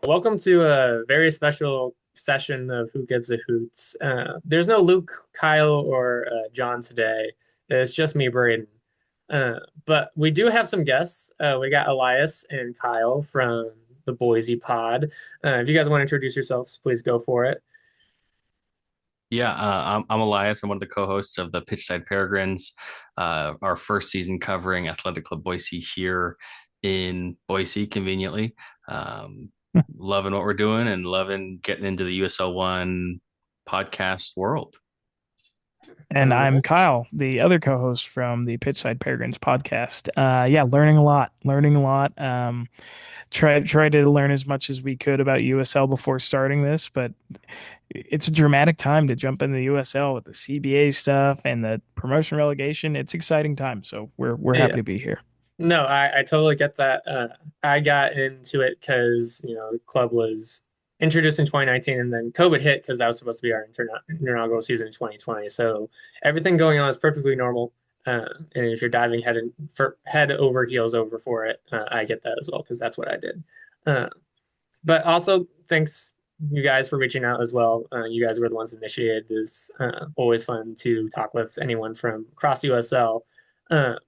Welcome to a very special session of Who Gives a Hoots. There's no Luke, Kyle, or John today. It's just me, Braedon. But we do have some guests. We got Elias and Kyle from the Boise pod. If you guys want to introduce yourselves, please go for it. I'm Elias. I'm one of the co-hosts of the Pitchside Peregrines, our first season covering Athletic Club Boise here in Boise, conveniently. Um, Loving what we're doing and loving getting into the USL One podcast world. All And I'm right. Kyle, the other co-host from the Pitchside Peregrines podcast. Yeah, learning a lot, learning a lot. Try to learn as much as we could about USL before starting this, but it's a dramatic time to jump into the USL with the CBA stuff and the promotion relegation. It's exciting time, so we're happy Yeah. to be here. No, I totally get that. I got into it because, the club was introduced in 2019 and then COVID hit because that was supposed to be our inaugural season in 2020. So everything going on is perfectly normal. And if you're diving head over heels over for it, I get that as well because that's what I did. Uh, but also, thanks you guys for reaching out as well. You guys were the ones that initiated this. Always fun to talk with anyone from across USL.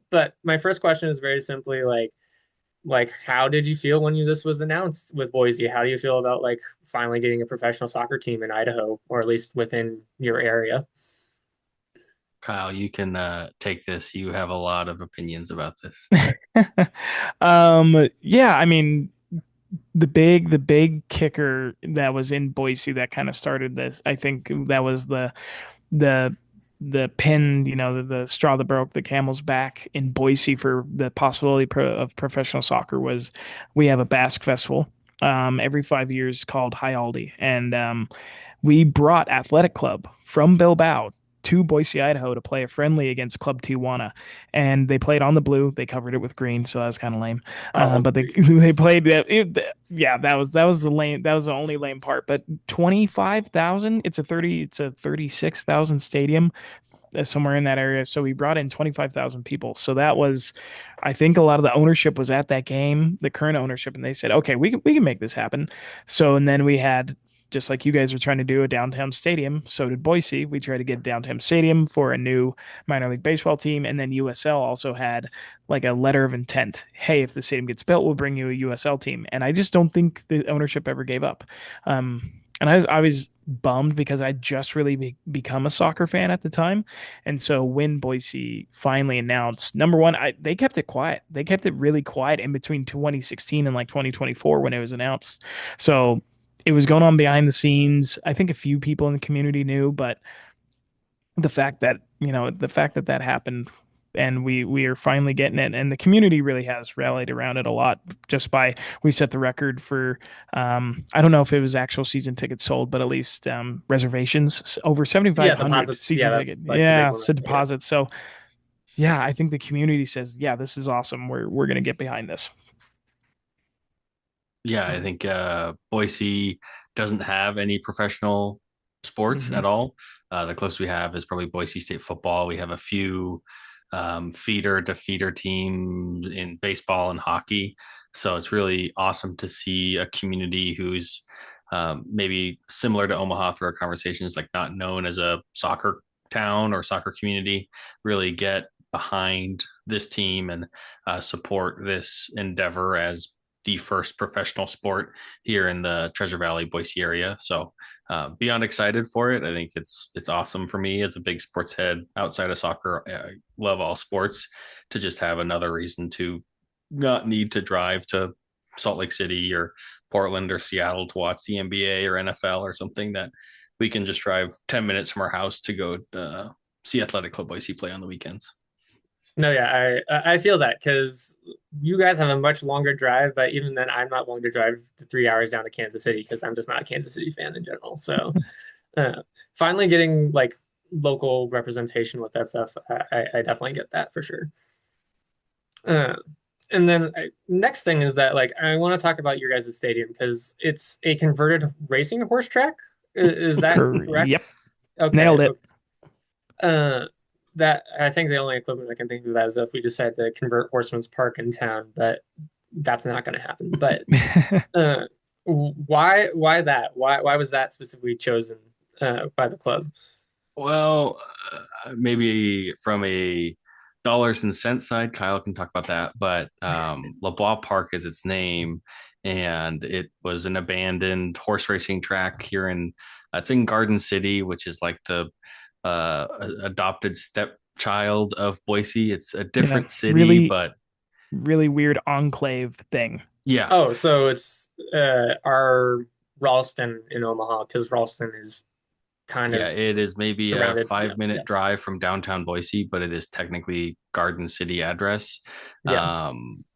But my first question is very simply like how did you feel when this was announced with Boise? How do you feel about like finally getting a professional soccer team in Idaho, or at least within your area? Kyle, you can take this. You have a lot of opinions about this. Yeah, I mean, the big kicker that was in Boise that kind of started this, I think that was the the pin, the straw that broke the camel's back in Boise for the possibility of professional soccer was we have a Basque festival every 5 years called High Aldi, and we brought Athletic Club from Bilbao to Boise, Idaho to play a friendly against Club Tijuana. And they played on the blue. They covered it with green, so that was kind of lame. Oh, But they they played yeah, that was the lame, that was the only lame part. But 25,000, it's a 36,000 stadium, somewhere in that area. So we brought in 25,000 people. So that was, I think a lot of the ownership was at that game, the current ownership, and they said, okay, we can make this happen. So, and then we had, just like you guys are trying to do, a downtown stadium. So did Boise. We tried to get a downtown stadium for a new minor league baseball team. And then USL also had like a letter of intent. Hey, if the stadium gets built, we'll bring you a USL team. And I just don't think the ownership ever gave up. And I was bummed because I just really become a soccer fan at the time. And so when Boise finally announced, number one, they kept it quiet. They kept it really quiet in between 2016 and like 2024 when it was announced. So it was going on behind the scenes. I think a few people in the community knew, but the fact that that happened, and we are finally getting it, and the community really has rallied around it a lot, just by, we set the record for, I don't know if it was actual season tickets sold, but at least reservations, over yeah, 7,500 deposits. Yeah, season ticket, that's like the big yeah, one. said Yeah. deposits. So yeah, I think the community says, yeah, this is awesome, we're gonna get behind this. Yeah, I think Boise doesn't have any professional sports Hmm. at all. The closest we have is probably Boise State football. We have a few feeder to feeder teams in baseball and hockey. So it's really awesome to see a community who's maybe similar to Omaha through our conversations, like not known as a soccer town or soccer community, really get behind this team and support this endeavor as the first professional sport here in the Treasure Valley, Boise area. So beyond excited for it. I think it's awesome for me as a big sports head outside of soccer. I love all sports to just have another reason to not need to drive to Salt Lake City or Portland or Seattle to watch the NBA or NFL or something, that we can just drive 10 minutes from our house to go see Athletic Club Boise play on the weekends. No, yeah, I feel that because you guys have a much longer drive, but even then, I'm not willing to drive the 3 hours down to Kansas City because I'm just not a Kansas City fan in general. So, uh, finally getting like local representation with that stuff, I definitely get that for sure. Uh, and then next thing is that like I want to talk about your guys' stadium because it's a converted racing horse track. Is that correct? Yep, Okay. nailed it. Uh, that I think the only equivalent I can think of that is if we decide to convert Horseman's Park in town, but that's not going to happen. But uh, Why that? Why was that specifically chosen by the club? Well, maybe from a dollars and cents side, Kyle can talk about that. But LeBlanc Park is its name, and it was an abandoned horse racing track here in it's in Garden City, which is like the adopted stepchild of Boise. It's a Yeah, different city, really, but really weird enclave thing. yeah, Oh, so it's our Ralston in Omaha because Ralston is kind yeah, of it is maybe a surrounded. Yeah, 5 minute yeah, drive from downtown Boise, but it is technically Garden City address. yeah.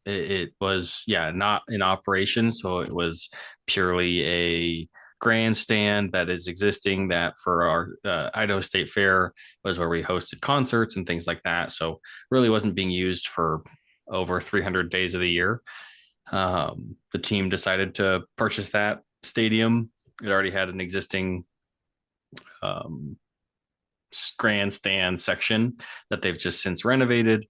It was, yeah, not in operation. So it was purely a grandstand that is existing that for our Idaho State Fair was where we hosted concerts and things like that. So really wasn't being used for over 300 days of the year. The team decided to purchase that stadium. It already had an existing um, grandstand section that they've just since renovated.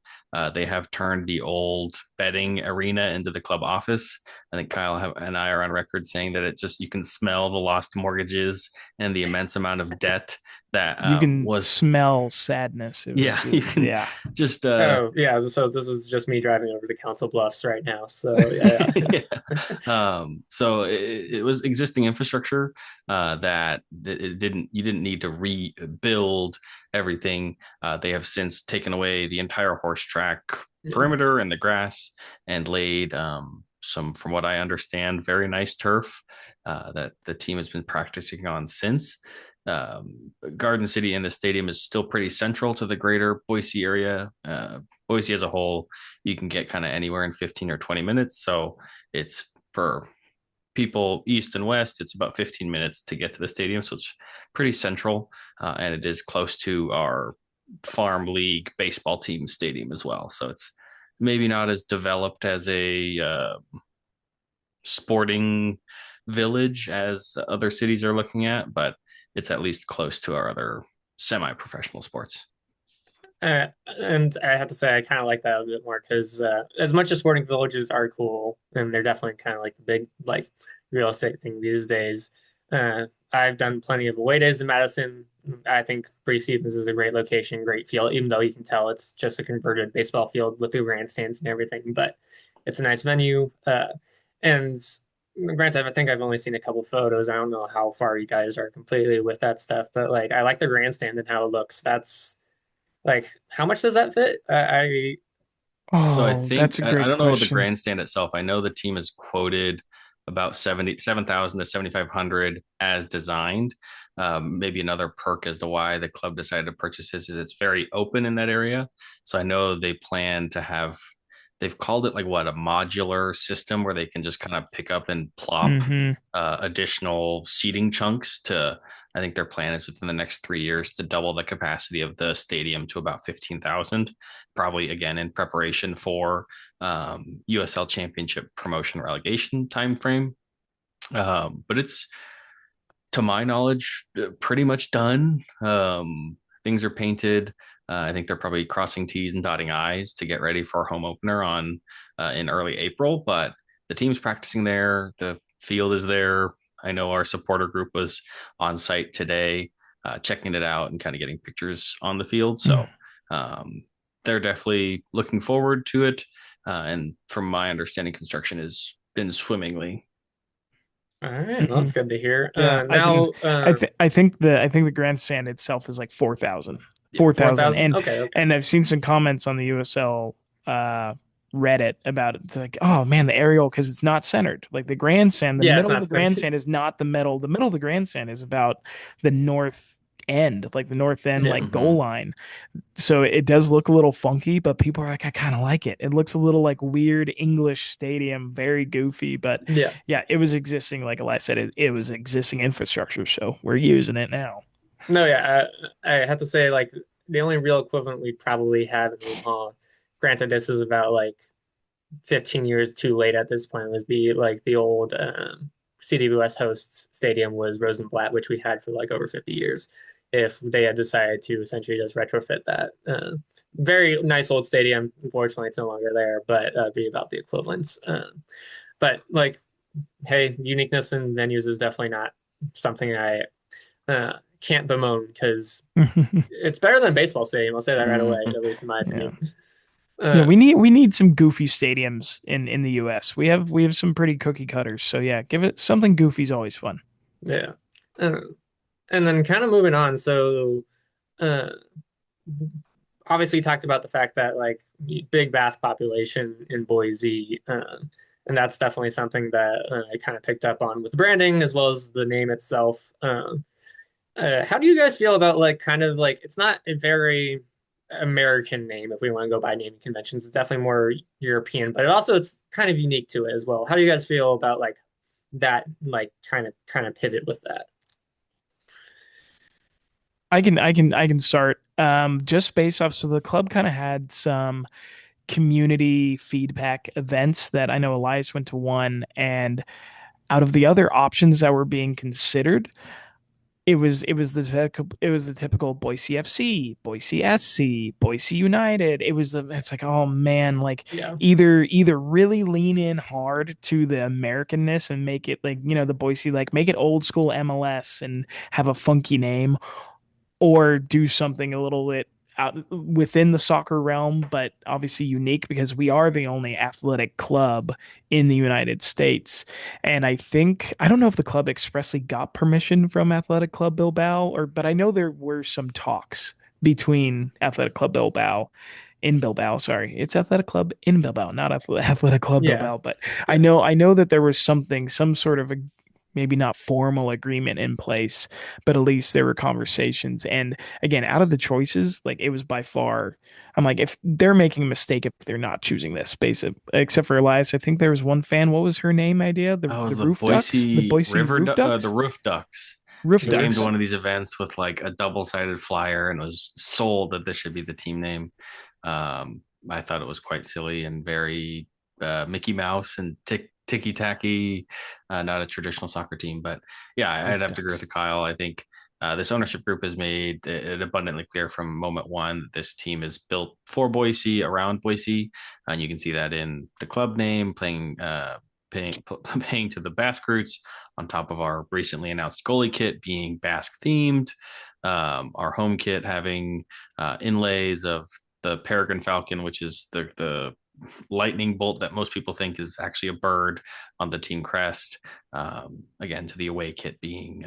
They have turned the old betting arena into the club office. I think and I are on record saying that it just you can smell the lost mortgages and the immense amount of debt that You can was. smell sadness. Yeah, you can Yeah. just Oh, yeah. So this is just me driving over the Council Bluffs right now. So yeah, yeah. yeah. So it was existing infrastructure that it didn't you didn't need to rebuild everything. They have since taken away the entire horse track Yeah. perimeter and the grass and laid some, from what I understand, very nice turf that the team has been practicing on since. Garden City and the stadium is still pretty central to the greater Boise area. Boise as a whole, you can get kind of anywhere in 15 or 20 minutes. So it's for people east and west, it's about 15 minutes to get to the stadium. So it's pretty central. And it is close to our farm league baseball team stadium as well. So it's maybe not as developed as a sporting village as other cities are looking at, but it's at least close to our other semi-professional sports. And I have to say, I kind of like that a bit more because as much as sporting villages are cool, and they're definitely kind of like the big like real estate thing these days. I've done plenty of away days in Madison. I think Three Seasons is a great location, great field, even though you can tell it's just a converted baseball field with the grandstands and everything. But it's a nice venue. And granted, I think I've only seen a couple photos. I don't know how far you guys are completely with that stuff, but like I like the grandstand and how it looks. That's like, how much does that fit? So I Oh, that's think a I great don't know the question. grandstand itself. I know the team is quoted about 77,000 to 7,500 as designed. Maybe another perk as to why the club decided to purchase this is it's very open in that area. So I know they plan to have they've called it like what a modular system where they can just kind of pick up and plop Hmm. additional seating chunks to I think their plan is within the next 3 years to double the capacity of the stadium to about 15,000, probably again in preparation for USL Championship promotion relegation timeframe. But it's, to my knowledge, pretty much done. Things are painted. I think they're probably crossing T's and dotting I's to get ready for a home opener on in early April. But the team's practicing there. The field is there. I know our supporter group was on site today, checking it out and kind of getting pictures on the field. So um, they're definitely looking forward to it. And from my understanding, construction has been swimmingly. All right, well, Hmm. that's good to hear. Yeah, Now, I think the grandstand itself is like 4,000. Yeah. 4,000. 4,000. Okay, okay. And I've seen some comments on the USL Reddit about it. It's like, oh man, the aerial because it's not centered. Like the grandstand, the Yeah, it's middle of not the spending. grandstand is not the middle. The middle of the grandstand is about the north end, like the north end, Yeah. like goal Mhm. line. So it does look a little funky, but people are like, I kind of like it. It looks a little like weird English stadium, very goofy. But Yeah. yeah, it was existing, like Elias said, it was existing infrastructure. So we're using it now. No, yeah. I have to say, like, the only real equivalent we probably have in Omaha, granted, this is about like 15 years too late at this point, would be like the old CWS hosts stadium was Rosenblatt, which we had for like over 50 years. If they had decided to essentially just retrofit that, very nice old stadium. Unfortunately, it's no longer there, but be about the equivalence. But like hey, uniqueness in venues is definitely not something I can't bemoan because it's better than a baseball stadium. I'll say that right away, Mhm. at least in my Yeah. opinion. Yeah, Uh, we need some goofy stadiums in the US. We have some pretty cookie cutters. So yeah, give it something goofy is always fun. yeah. Uh, and then kind of moving on. So, uh, obviously, you talked about the fact that like big bass population in Boise, and that's definitely something that I kind of picked up on with branding as well as the name itself. How do you guys feel about like kind of like it's not a very American name if we want to go by naming conventions. It's definitely more European, but it's kind of unique to it as well. How do you guys feel about like that like kind of pivot with that? I can start. Just based off, so the club kind of had some community feedback events that I know Elias went to one, and out of the other options that were being considered, it was the typical Boise FC, Boise SC, Boise United. It's like, oh man, like Yeah. either really lean in hard to the Americanness and make it like, the Boise, like make it old school MLS and have a funky name, or do something a little bit out within the soccer realm, but obviously unique because we are the only athletic club in the United States. And I don't know if the club expressly got permission from Athletic Club Bilbao, but I know there were some talks between Athletic Club Bilbao in Bilbao. Sorry, it's Athletic Club in Bilbao, not Athletic Club Yeah. Bilbao. But I Yeah. know, I know that there was some sort of a maybe not formal agreement in place, but at least there were conversations. And again, out of the choices, like it was by far, I'm like, if they're making a mistake if they're not choosing this, basic, except for Elias, I think there was one fan. What was her name idea? The Oh, it the was the Roof Ducks, the Boise Boise Roof the Ducks, Roof Ducks. Roof She came to Ducks. one of these Peregrines. events with like a double-sided flyer and was sold that this should be the team name. I thought it was quite silly and very Mickey Mouse and ticky tacky, not a traditional soccer team. But yeah, I'd Roof have to agree Ducks. with Kyle. I think this ownership group has made it abundantly clear from moment one that this team is built for Boise, around Boise, and you can see that in the club name, paying to the Basque roots, on top of our recently announced goalie kit being Basque themed, our home kit having inlays of the Peregrine Falcon, which is the lightning bolt that most people think is actually a bird on the team crest. Again, to the away kit being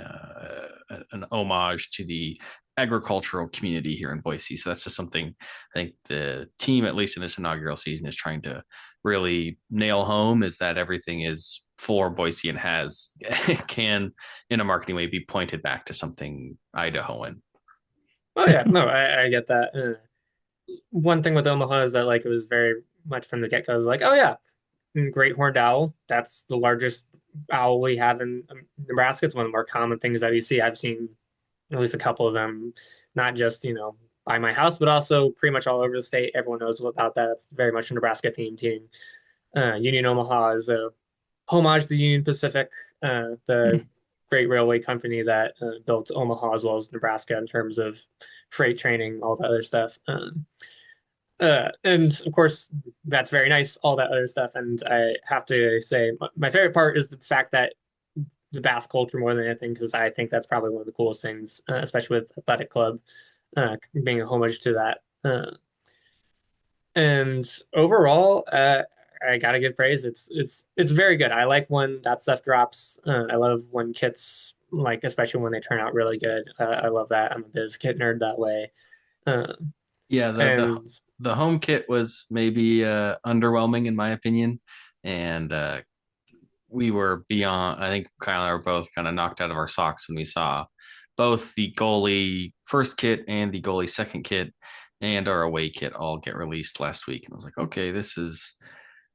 an homage to the agricultural community here in Boise. So that's just something I think the team, at least in this inaugural season, is trying to really nail home, is that everything is for Boise and can, in a marketing way, be pointed back to something Idahoan. Oh yeah, no, I get that. One thing with Omaha is that like it was very much from the get-go. I was like, oh yeah, great horned owl. That's the largest owl we have in Nebraska. It's one of the more common things that you see. I've seen at least a couple of them, not just by my house, but also pretty much all over the state. Everyone knows about that. It's very much a Nebraska themed team. Union Omaha is a homage to Union Pacific, the Hmm. great railway company that built Omaha as well as Nebraska in terms of freight training, all that other stuff. And of course, that's very nice, all that other stuff. And I have to say, my favorite part is the fact that the bass culture more than anything, because I think that's probably one of the coolest things, especially with Athletic Club being a homage to that. And overall, I gotta give praise. It's very good. I like when that stuff drops. I love when kits like, especially when they turn out really good. I love that. I'm a bit of a kit nerd that way. Um, Yeah, and the home kit was maybe underwhelming in my opinion, and we were beyond. I think Kyle and I were both kind of knocked out of our socks when we saw both the goalie first kit and the goalie second kit and our away kit all get released last week. And I was like, okay, this is.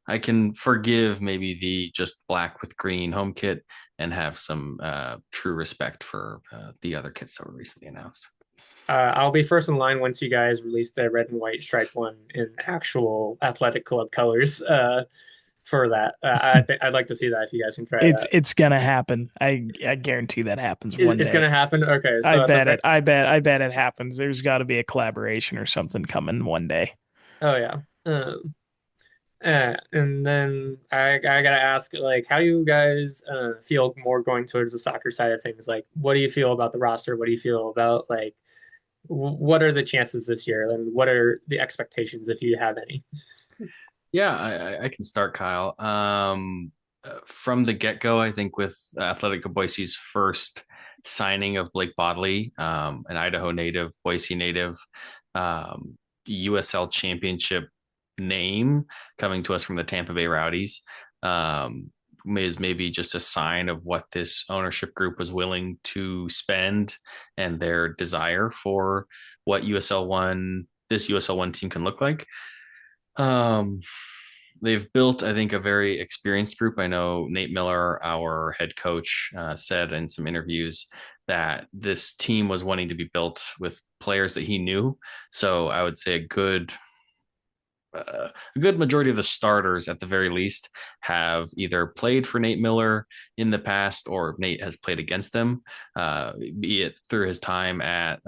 I can forgive maybe the just black with green home kit and have some true respect for the other kits that were recently announced. I'll be first in line once you guys release the red and white striped one in actual Athletic Club colors. For that, I'd like to see that if you guys can try It's that. it's gonna happen. I guarantee that happens one It's going day. to happen. Okay, I so at the bet very it. I bet it happens. There's got to be a collaboration or something coming one day. oh yeah. And then I gotta ask, like, how do you guys feel more going towards the soccer side of things? Like, what do you feel about the roster? What do you feel about like what are the chances this year, and what are the expectations if you have any? Yeah, I can start, Kyle. From the get-go, I think with Athletic Boise's first signing of Blake Bodley, an Idaho native, Boise native, um, USL championship name coming to us from the Tampa Bay Rowdies, um, is maybe just a sign of what this ownership group was willing to spend and their desire for what this USL One team can look like. Um, they've built, I think, a very experienced group. I know Nate Miller, our head coach, said in some interviews that this team was wanting to be built with players that he knew. So I would say a good majority of the starters, at the very least, have either played for Nate Miller in the past or Nate has played against them, be it through his time at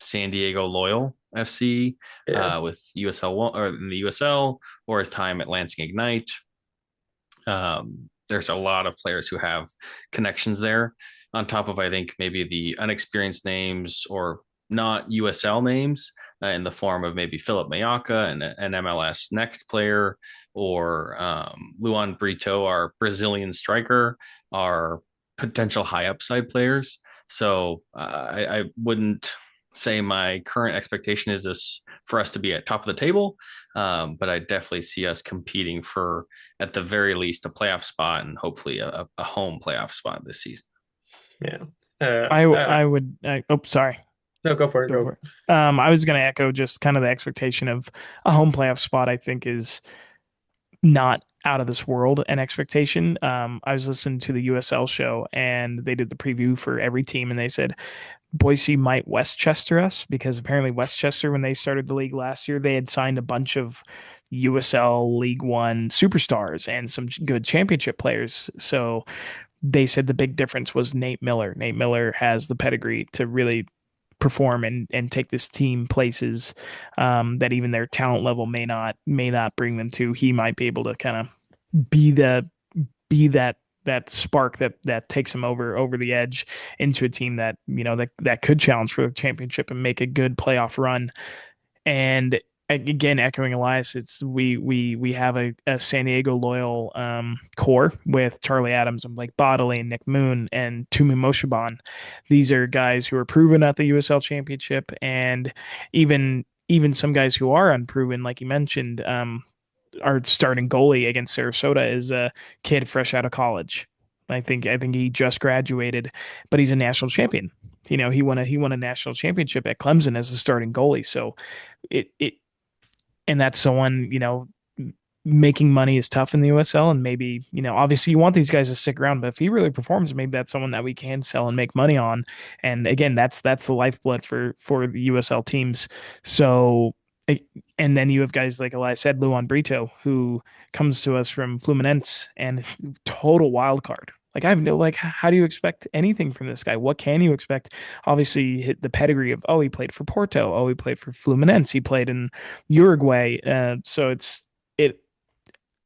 San Diego Loyal FC Yeah, with USL or in the USL, or his time at Lansing Ignite. There's a lot of players who have connections there. On top of, I think, maybe the unexperienced names or not USL names in the form of maybe Philip Mayaka and an MLS Next player, or Luan Brito, our Brazilian striker, are potential high upside players. So I wouldn't say my current expectation is this for us to be at top of the table, but I definitely see us competing for, at the very least, a playoff spot and hopefully a home playoff spot this season. yeah. Oh, sorry. No, go for it. Go Go. for it. I was going to echo just kind of the expectation of a home playoff spot. I think is not out of this world an expectation. I was listening to the USL show and they did the preview for every team, and they said Boise might Westchester us because apparently Westchester, when they started the league last year, they had signed a bunch of USL League One superstars and some good championship players. So they said the big difference was Nate Miller. Nate Miller has the pedigree to really perform and take this team places that even their talent level may not bring them to. He might be able to kind of be that spark that takes him over the edge into a team that that could challenge for the championship and make a good playoff run. And again, echoing Elias, it's we have a San Diego loyal core with Charlie Adams and Blake Bodley and Nick Moon and Tumi Moshaban. These are guys who are proven at the USL Championship, and even some guys who are unproven, like you mentioned. Our starting goalie against Sarasota is a kid fresh out of college. I think he just graduated, but he's a national champion. He won a national championship at Clemson as a starting goalie. So it and that's someone, making money is tough in the USL, and maybe, obviously you want these guys to stick around, but if he really performs, maybe that's someone that we can sell and make money on. And again, that's the lifeblood for the USL teams. So and then you have guys like Elias said, Luan Brito, who comes to us from Fluminense and total wild card. Like I have no like, how do you expect anything from this guy? What can you expect? Obviously, hit the pedigree of he played for Porto, he played for Fluminense, he played in Uruguay. So it.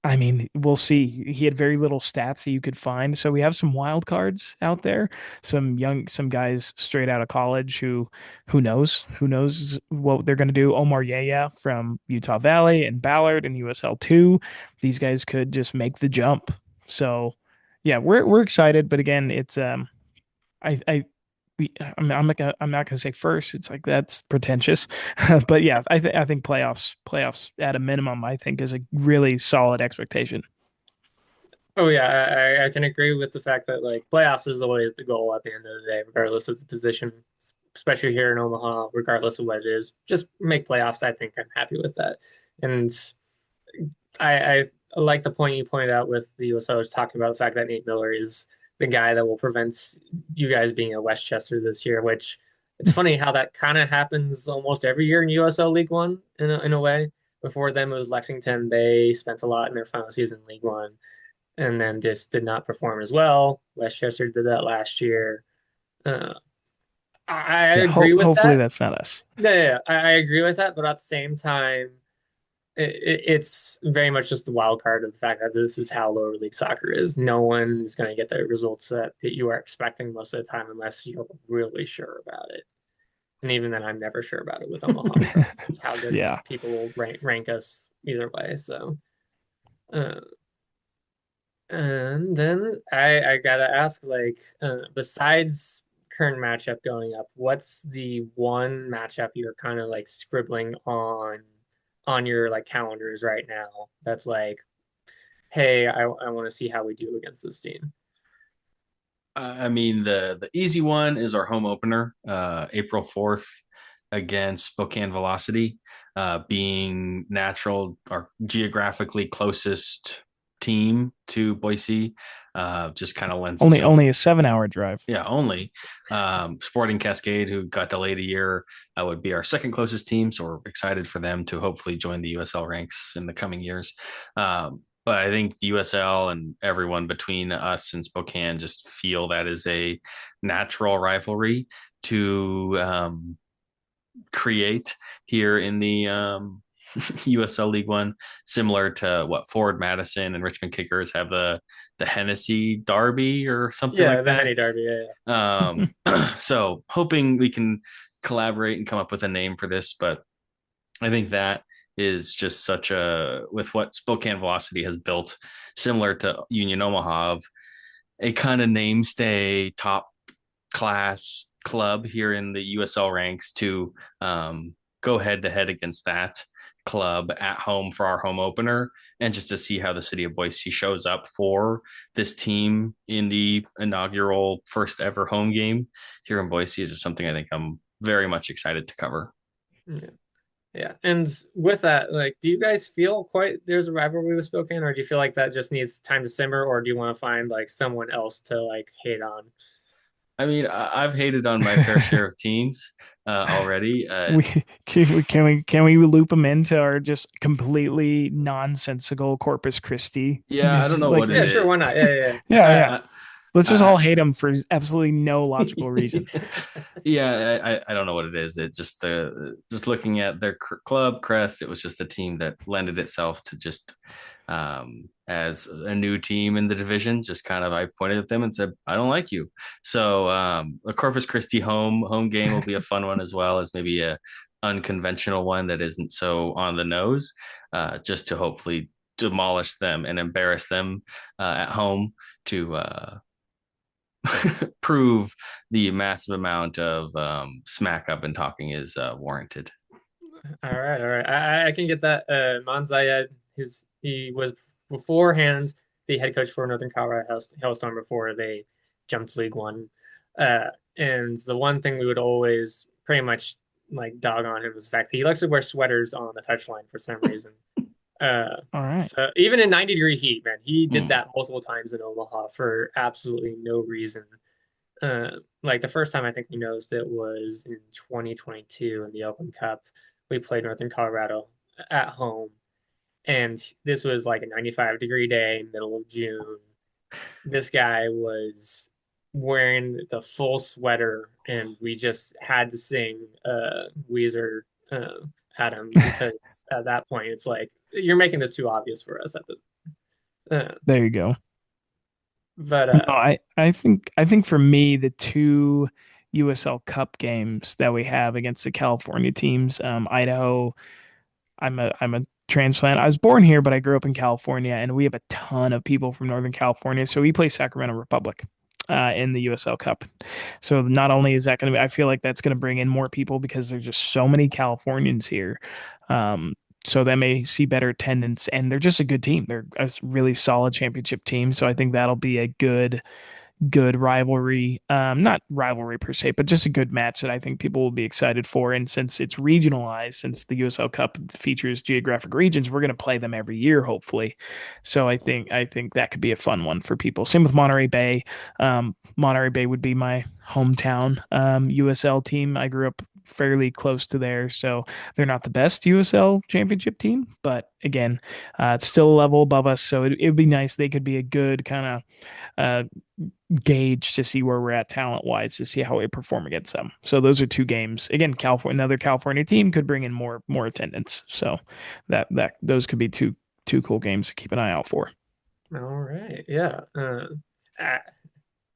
I mean, we'll see. He had very little stats that you could find. So we have some wild cards out there, some guys straight out of college who knows what they're going to do. Omar Yaya from Utah Valley and Ballard and USL2. These guys could just make the jump. So yeah, we're excited, but again, it's I I I'm not gonna say first. It's like that's pretentious, but yeah, I think playoffs at a minimum, I think is a really solid expectation. Oh yeah, I can agree with the fact that like playoffs is always the goal at the end of the day, regardless of the position, especially here in Omaha, regardless of what it is. Just make playoffs. I think I'm happy with that. And I like the point you pointed out with the USOs talking about the fact that Nate Miller is the guy that will prevent you guys being at Westchester this year, which it's funny how that kind of happens almost every year in USL League One in a way. Before them, it was Lexington. They spent a lot in their final season in League One and then just did not perform as well. Westchester did that last year. Uh, I Yeah, agree with hopefully that. that's not us. Yeah, I agree with that, but at the same time, it's very much just the wild card of the fact that this is how lower league soccer is. No one is going to get the results that you are expecting most of the time unless you're really sure about it. And even then, I'm never sure about it with Omaha, regardless of how good Yeah. people will rank us either way. So, uh, and then I gotta ask, like, besides current matchup going up, what's the one matchup you're kind of like scribbling on your like calendars right now? That's like, hey, I want to see how we do against this team. I mean, the easy one is our home opener, April 4th against Spokane Velocity, being natural or geographically closest team to Boise, just kind of lends Only itself. only a 7 hour drive. Yeah, only Sporting Cascade, who got delayed a year, would be our second closest team. So we're excited for them to hopefully join the USL ranks in the coming years. But I think the USL and everyone between us and Spokane just feel that is a natural rivalry to create here in the USL League One, similar to what Forward Madison and Richmond Kickers have the Hennessy Derby or something Yeah, like the that. Henny Derby. Yeah, So hoping we can collaborate and come up with a name for this, but I think that is just such a with what Spokane Velocity has built, similar to Union Omaha, of a kind of name stay top class club here in the USL ranks to go head to head against that club at home for our home opener, and just to see how the city of Boise shows up for this team in the inaugural first ever home game here in Boise is just something I think I'm very much excited to cover. yeah, yeah. And with that, like, do you guys feel quite there's a rivalry with Spokane, or do you feel like that just needs time to simmer, or do you want to find like someone else to like hate on? I mean, I've hated on my fair share of teams already. we can we loop them into our just completely nonsensical Corpus Christi? Yeah, I don't Just know like, what it Yeah, sure, why is. not? Yeah, yeah, yeah, yeah. I, Let's just I, all hate them for absolutely no logical reason. yeah, I don't know what it is. It just just looking at their club crest, it was just a team that lended itself to just as a new team in the division. Just kind of I pointed at them and said, "I don't like you." So the Corpus Christi home game will be a fun one as well as maybe a unconventional one that isn't so on the nose, just to hopefully demolish them and embarrass them at home to prove the massive amount of smack up and talking is warranted. all right. I can get that. Manzayed, he was beforehand the head coach for Northern Colorado Hailstorm before they jumped to League One. And the one thing we would always pretty much like dog on him was the fact that he likes to wear sweaters on the touchline for some reason. All right. So even in 90-degree heat, man, he did Hmm. that multiple times in Omaha for absolutely no reason. Like the first time I think we noticed it was in 2022 in the Open Cup. We played Northern Colorado at home, and this was like a 95-degree day, middle of June. This guy was wearing the full sweater, and we just had to sing Weezer at him because at that point it's like you're making this too obvious for us at this. Uh, There you go. but No, I think for me, the two USL Cup games that we have against the California teams, Idaho. I'm a transplant. I was born here, but I grew up in California, and we have a ton of people from Northern California. So we play Sacramento Republic in the USL Cup. So not only is that going to be, I feel like that's going to bring in more people because there's just so many Californians here. Um, so that may see better attendance, and they're just a good team. They're a really solid championship team. So I think that'll be a good rivalry. Not rivalry per se, but just a good match that I think people will be excited for. And since it's regionalized, since the USL Cup features geographic regions, we're going to play them every year, hopefully. So I think that could be a fun one for people. Same with Monterey Bay. Monterey Bay would be my hometown USL team. I grew up fairly close to there. So they're not the best USL championship team, but again, it's still a level above us. So it'd be nice. They could be a good kind of gauge to see where we're at talent wise to see how we perform against them. So those are two games. Again, California, another California team could bring in more attendance. So that those could be two cool games to keep an eye out for. All right. Yeah. I,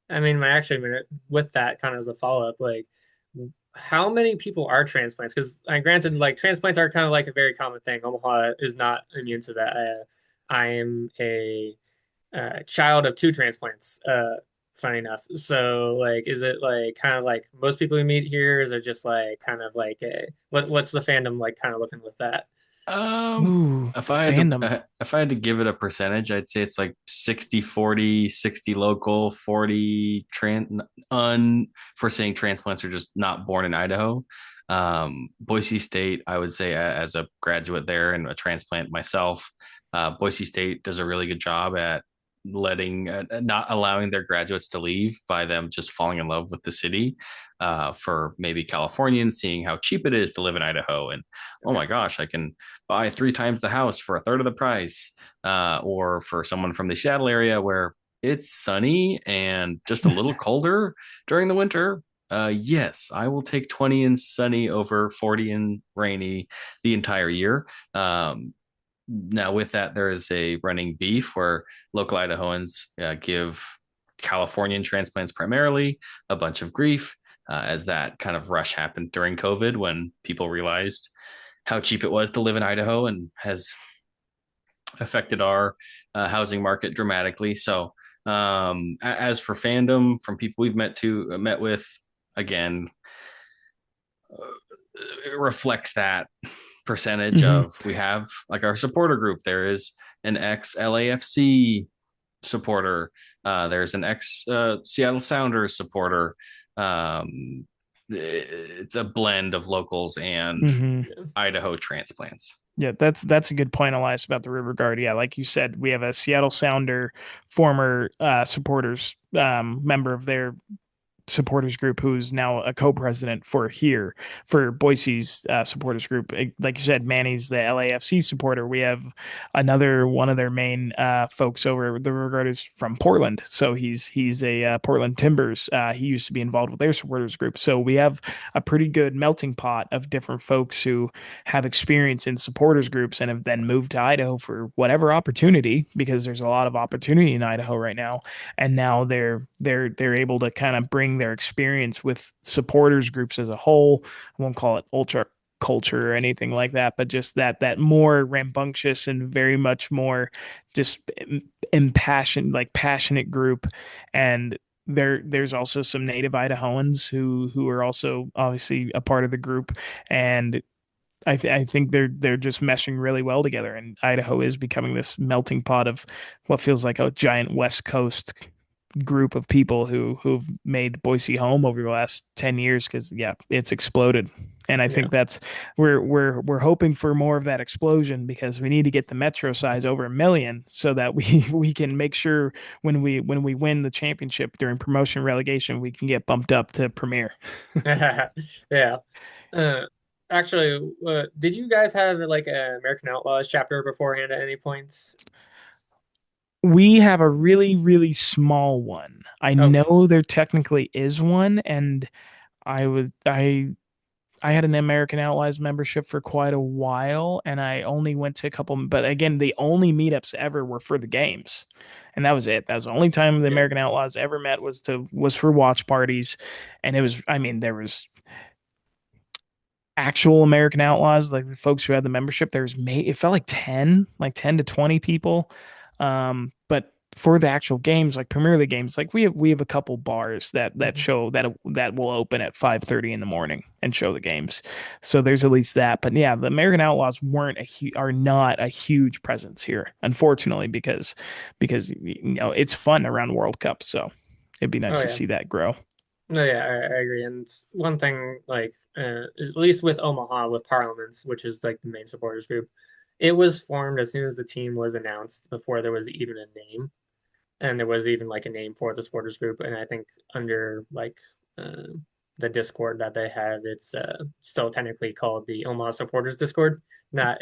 I mean, my actually minute with that kind of as a follow up, like how many people are transplants? Because granted, like transplants are kind of like a very common thing. Omaha is not immune to that. I am a child of two transplants. Funny enough. So like, is it like kind of like most people we meet here? Is it just like kind of like a what's the fandom like kind of looking with that? Ooh, fandom. if I had to give it a percentage, I'd say it's like 60-40, 60 local, 40 for saying transplants are just not born in Idaho. Boise State, I would say as a graduate there and a transplant myself, Boise State does a really good job at letting not allowing their graduates to leave by them just falling in love with the city. For maybe Californians seeing how cheap it is to live in Idaho, and oh Okay. my gosh, I can buy 3 times the house for a third of the price. Or for someone from the Seattle area where it's sunny and just a little colder during the winter, yes, I will take 20 and sunny over 40 and rainy the entire year. Now, with that, there is a running beef where local Idahoans give Californian transplants primarily a bunch of grief, as that kind of rush happened during COVID when people realized how cheap it was to live in Idaho and has affected our housing market dramatically. So, as for fandom, from people we've met with, again, it reflects that percentage Hmm. of we have like our supporter group. There is an ex LAFC supporter. There's an ex Seattle Sounders supporter. It's a blend of locals and Hmm. Yeah. Idaho transplants. Yeah, that's a good point, Elias, about the River Guard. Yeah, like you said, we have a Seattle Sounder former supporters member of their supporters group who's now a co-president for Boise's supporters group. Like you said, Manny's the LAFC supporter. We have another one of their main folks over the regard is from Portland, so he's a Portland Timbers. He used to be involved with their supporters group, so we have a pretty good melting pot of different folks who have experience in supporters groups and have then moved to Idaho for whatever opportunity, because there's a lot of opportunity in Idaho right now, and now they're able to kind of bring their experience with supporters groups as a whole. I won't call it ultra culture or anything like that, but just that more rambunctious and very much more just impassioned, like passionate group. And there's also some native Idahoans who are also obviously a part of the group, and I think they're just meshing really well together, and Idaho is becoming this melting pot of what feels like a giant West Coast group of people who've made Boise home over the last 10 years, because yeah, it's exploded. And I Yeah. think that's we're hoping for more of that explosion, because we need to get the metro size over 1 million so that we can make sure when we win the championship during promotion relegation, we can get bumped up to premier. Yeah. Uh, actually, did you guys have like an American Outlaws chapter beforehand at any points? We have a really, really small one. I Okay. know there technically is one, and I was I had an American Outlaws membership for quite a while, and I only went to a couple. But again, the only meetups ever were for the games, and that was it. That was the only time the Yeah. American Outlaws ever met was for watch parties, and it was. I mean, there was actual American Outlaws, like the folks who had the membership. There's it felt like 10 to 20 people. But for the actual games, like Premier League games, like we have a couple bars that Mhm. show that will open at 5:30 in the morning and show the games. So there's at least that. But yeah, the American Outlaws are not a huge presence here, unfortunately, because it's fun around World Cup. So it'd be nice Oh to yeah. see that grow. No, yeah, I agree. And one thing, like at least with Omaha, with Parliaments, which is like the main supporters group, it was formed as soon as the team was announced, before there was even a name, and there was even like a name for the supporters group. And I think under like uh, the Discord that they have. It's still technically called the Omaha Supporters Discord, not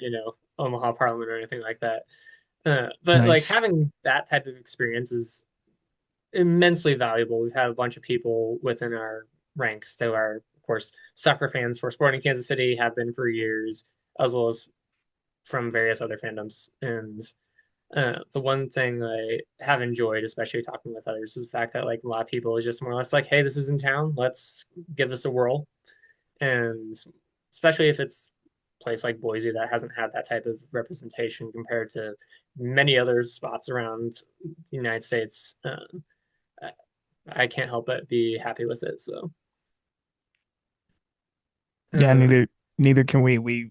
Omaha Parliament or anything like that. But like Nice. having that type of experience is immensely valuable. We've had a bunch of people within our ranks that are, of course, soccer fans for Sporting Kansas City, have been for years, as well as from various other fandoms. And the one thing I have enjoyed, especially talking with others, is the fact that like a lot of people is just more or less like, "Hey, this is in town. Let's give this a whirl." And especially if it's a place like Boise that hasn't had that type of representation compared to many other spots around the United States, I, I can't help but be happy with it. So, Yeah, uh, neither can we. We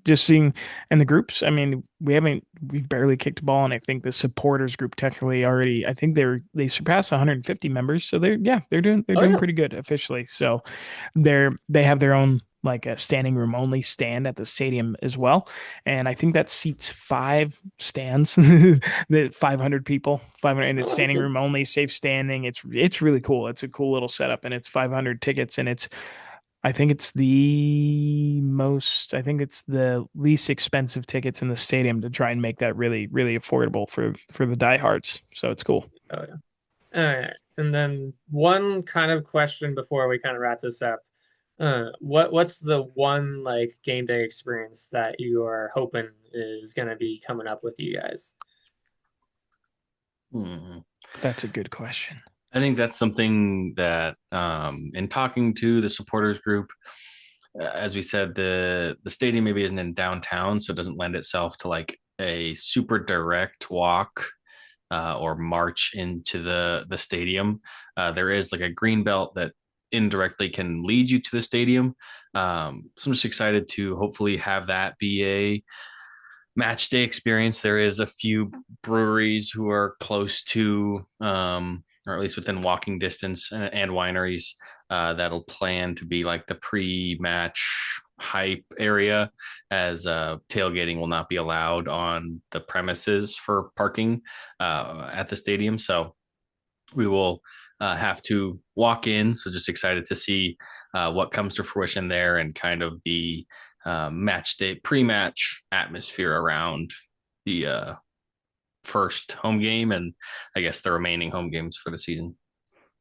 just seeing in the groups. I mean, we've barely kicked the ball, and I think the supporters group technically already. I think they surpassed 150 members, so they're oh doing yeah, pretty good officially. So they have their own like a standing room only stand at the stadium as well, and I think that seats 5 stands, the 500 people, 500, and it's oh that's standing good. room only, safe standing. It's really cool. It's a cool little setup, and it's 500 tickets, and it's I think it's I think it's the least expensive tickets in the stadium to try and make that really, really affordable for the diehards. So it's cool. Oh yeah. All right. And then one kind of question before we kind of wrap this up. What's the one like game day experience that you are hoping is gonna be coming up with you guys? Hmm. That's a good question. I think that's something that, in talking to the supporters group, as we said, the stadium maybe isn't in downtown, so it doesn't lend itself to like a super direct walk or march into the stadium. There is like a green belt that indirectly can lead you to the stadium. So I'm just excited to hopefully have that be a match day experience. There is a few breweries who are close to, or at least within walking distance, and wineries that'll plan to be like the pre-match hype area, as tailgating will not be allowed on the premises for parking at the stadium. So we will have to walk in. So just excited to see what comes to fruition there, and kind of the match day, pre-match atmosphere around the first home game, and I guess the remaining home games for the season.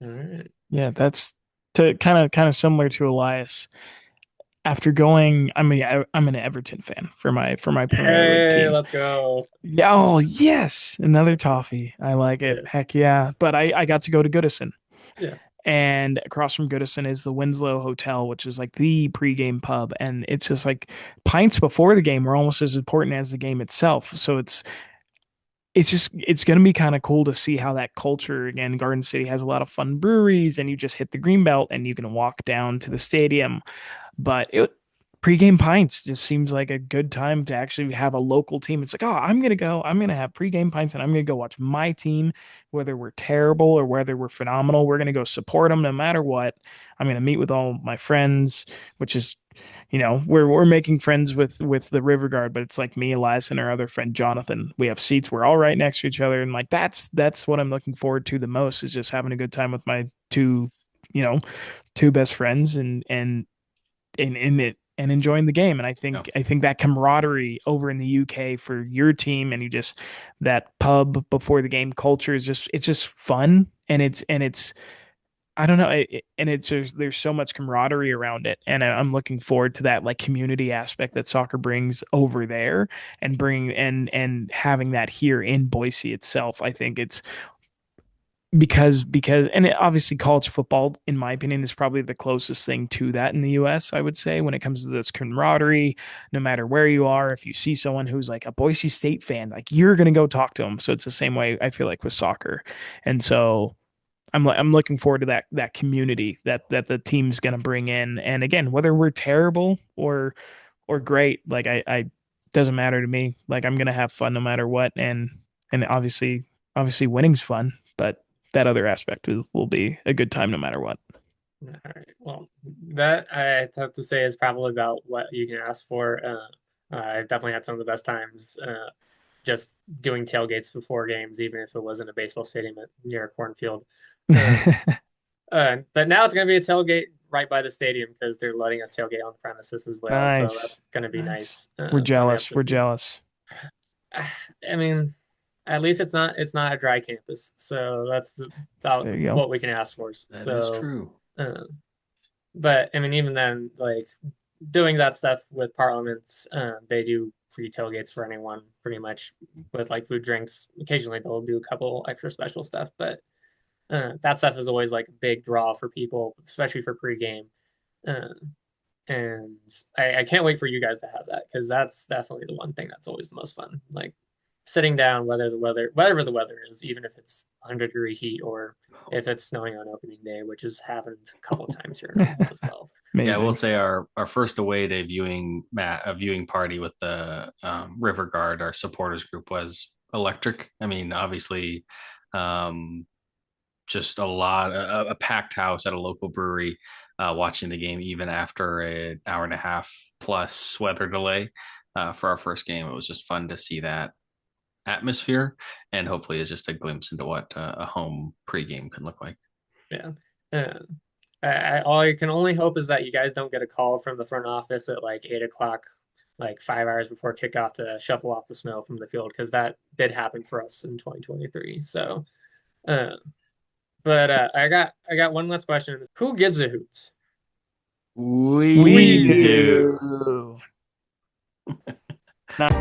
All right. Yeah, that's to kind of similar to Elias. After going, I'm an Everton fan for my Premier League Hey, team. let's go. Yeah, oh yes, another toffee. I like it. Yeah. Heck yeah. But I got to go to Goodison. Yeah. And across from Goodison is the Winslow Hotel, which is like the pregame pub. And it's just like pints before the game are almost as important as the game itself. So it's going to be kind of cool to see how that culture again. Garden City has a lot of fun breweries, and you just hit the greenbelt and you can walk down to the stadium. But pregame pints just seems like a good time to actually have a local team. It's like, oh, I'm gonna have pregame pints, and I'm gonna go watch my team, whether we're terrible or whether we're phenomenal. We're gonna go support them no matter what. I'm gonna meet with all my friends, which is, we're making friends with the river guard, but it's like me, Elias, and our other friend Jonathan. We have seats. We're all right next to each other, and like that's what I'm looking forward to the most is just having a good time with my you know, two best friends in it and enjoying the game. And Yeah. I think that camaraderie over in the UK for your team, and you just that pub before the game culture is it's just fun, and it's I don't know, and it's just there's so much camaraderie around it, and I'm looking forward to that like community aspect that soccer brings over there, and bring and having that here in Boise itself. I think it's because obviously college football in my opinion is probably the closest thing to that in the US, I would say, when it comes to this camaraderie. No matter where you are, if you see someone who's like a Boise State fan, like you're going to go talk to them. So it's the same way I feel like with soccer. And so I'm looking forward to that community that the team's going to bring in. And again, whether we're terrible or great, like I doesn't matter to me. Like I'm going to have fun no matter what. And obviously winning's fun, but that other aspect will be a good time no matter what. All right. Well, that I have to say is probably about what you can ask for. I've definitely had some of the best times just doing tailgates before games, even if it wasn't a baseball stadium near a cornfield. Uh, but now it's going to be a tailgate right by the stadium because they're letting us tailgate on the premises as well. So Nice. that's going to be nice. We're that we have jealous. to We're see. jealous. I mean, at least it's not a dry campus, so that's about There you go. what we can ask for. That is So, true. but I mean, even then, like doing that stuff with Parliaments, they do free tailgates for anyone, pretty much with like food, drinks. Occasionally, they'll do a couple extra special stuff, but that stuff is always like a big draw for people, especially for pregame. Uh, and I can't wait for you guys to have that because that's definitely the one thing that's always the most fun. Like sitting down, whatever the weather is, even if it's 100-degree heat or if it's snowing on opening day, which has happened a couple of times here in Normal as well. Yeah, Amazing. we'll say our first away day viewing party with the River Guard, our supporters group, was electric. I mean, obviously, um, just a packed house at a local brewery, watching the game even after an hour and a half plus weather delay for our first game. It was just fun to see that atmosphere, and hopefully, it's just a glimpse into what a home pregame can look like. Yeah. Uh, all I can only hope is that you guys don't get a call from the front office at like 8 o'clock, like 5 hours before kickoff to shuffle off the snow from the field because that did happen for us in 2023. So, uh, but I got one last question. Who gives a hoot? We We do. do. Not